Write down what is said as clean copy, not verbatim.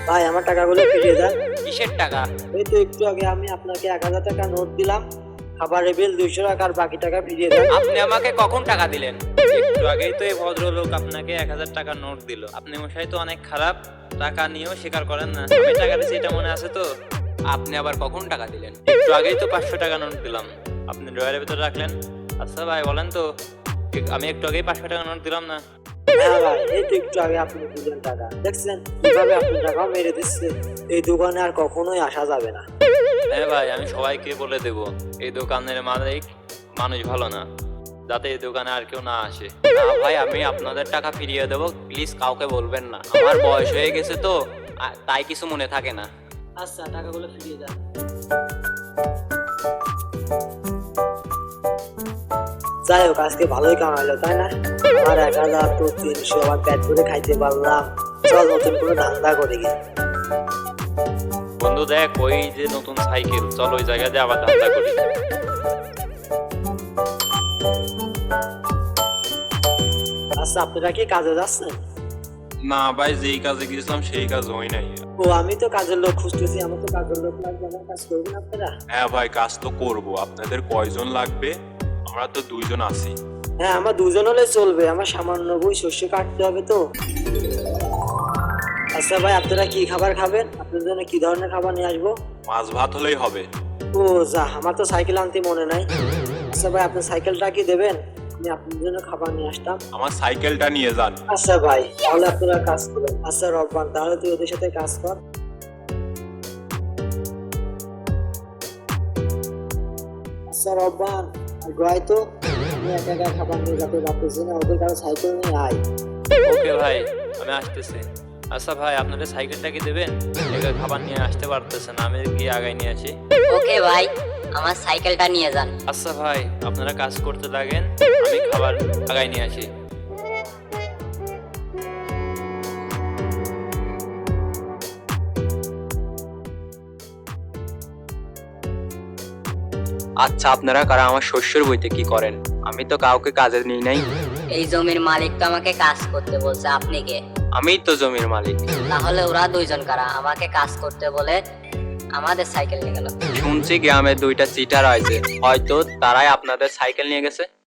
ভাই আমার টাকাগুলো ফিরিয়ে দেন। কিসের টাকা? এই তো একটু আগে আমি আপনাকে 1000 টাকা নোট দিলাম, খাবারের বিল 200 টাকা, আর বাকি টাকা ফিরিয়ে দেন। আপনি আমাকে কখন টাকা দিলেন? একটু আগেই তো এই ভদ্রলোক আপনাকে 1000 টাকা নোট দিল। আপনি মশাই তো অনেক খারাপ, টাকা নিয়েও স্বীকার করেন না। আমি টাকা দিয়েছি এটা মনে আছে তো? আপনি আবার কখন টাকা দিলেন? একটু আগেই তো 500 টাকা নোট দিলাম, আপনি ড্রয়ারের ভিতরে রাখলেন। আচ্ছা ভাই বলেন তো, আমি একটু আগেই 500 টাকা নোট দিলাম না? হ্যাঁ ভাই, এই তো একটু আগে আপনি দিলেন টাকা, দেখছেন কিভাবে আপনি টাকাও মেরে দিচ্ছে। এই দোকানে আর কখনোই আসা যাবে না। হ্যাঁ ভাই, আমি সবাইকে বলে দেব এই দোকানের মালিক মানুষ ভালো না, যাতে এই দোকানে আর কেউ না আসে। না ভাই, আমি আপনাদের টাকা ফিরিয়ে দেবো, প্লিজ কাউকে বলবেন না। আমার বয়স হয়ে গেছে তো, তাই কিছু মনে থাকে না। আচ্ছা, টাকাগুলো ফিরিয়ে দেন। যাই হোক, আজকে ভালোই কামাইলো তাই না? আর 1000 তো 300, আবার পেট ভরে খাইতে পারলাম। চল নতুন করে ধান্দা করে গিয়ে। বন্ধু দেখ, ওই যে নতুন সাইকেল, চল ওই জায়গায় দিয়ে আবার ধান্দা করি। আচ্ছা, আপনারা কি কাজে যাচ্ছেন? না ভাই, যেই কাজে গিয়েছিলাম সেই কাজ হয় নাই। ও, আমি তো কাজের লোক খুঁজতেছি, আমার তো কাজের লোক লাগবে, আমার কাজ করবেন আপনারা? হ্যাঁ ভাই, কাজ তো করব। আপনাদের কয়জন লাগবে? আমরা তো 2 জন আছি। হ্যাঁ, আমার 2 জন হলে চলবে, আমার সামান্য বই শস্য কাটতে হবে তো। আচ্ছা ভাই, আপনারা কি খাবার খাবেন? আপনাদের জন্য কি ধরনের খাবার নিয়ে আসবো? মাছ ভাত হলেই হবে। ও যা, আমার তো সাইকেল আনতে মনে নাই। আচ্ছা ভাই, আপনার সাইকেলটা কি দেবেন? আমি আপনাদের জন্য খাবার নিয়ে আসতাম। আমার সাইকেলটা নিয়ে যান। আচ্ছা ভাই, তাহলে আপনারা কাজ করবেন। আচ্ছা রব্বান, তাহলে তুই ওদের সাথে কাজ কর। আচ্ছা রব্বান, আর গয় তো আমি একা একা খাবার নিয়ে যেতে পারতেছি না, ওদের কাছে সাইকেল নিয়ে আয়। ওকে ভাই, আমি আসতেছি। আচ্ছা ভাই, আপনাদের সাইকেলটা কি দেবেন? একা খাবার নিয়ে আসতে পারতেছে না, আমি গিয়ে আগায় নিয়ে আসি। ওকে ভাই, আমার সাইকেলটা নিয়ে যান। আচ্ছা ভাই, আপনারা কাজ করতে লাগেন, আমি খাবার আগায় নিয়ে আসি। আচ্ছা, আপনারা কারা আমার শস্যের বইতে কি করেন? আমি তো কাউকে কাজে নিই নাই। এই জমির মালিক তো আমাকে কাজ করতে বলছে, আপনি কে? আমিই তো জমির মালিক। তাহলে ওরা 2 জন কারা আমাকে কাজ করতে বলে আমাদের সাইকেল নিয়ে গেল? শুনছি গ্রামে 2টা চিটার আছে, হয়তো তারাই আপনাদের সাইকেল নিয়ে গেছে।